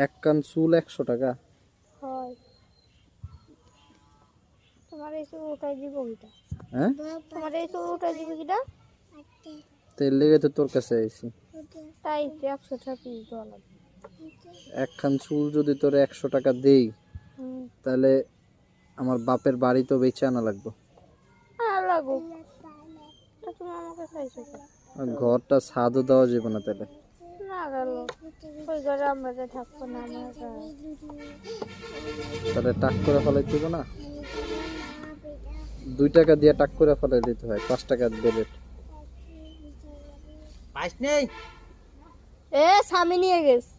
একখান চুল 100 টাকা। হ্যাঁ, তেল লেগে তো তোর কাছে আইছি। একখান চুল যদি তোর 100 টাকা দেই, তাহলে আমার বাপের বাড়ি তো বেচে আনা লাগবে। ঘরটা ছাদও দেওয়া যাবে না তাহলে। তাহলে টাক করে ফেলাই দিব না, 2 টাকা দিয়ে টাক করে ফেলাই দিতে হয়, 5 টাকা দেবে। পাইস নেই স্বামী নিয়ে গেছে।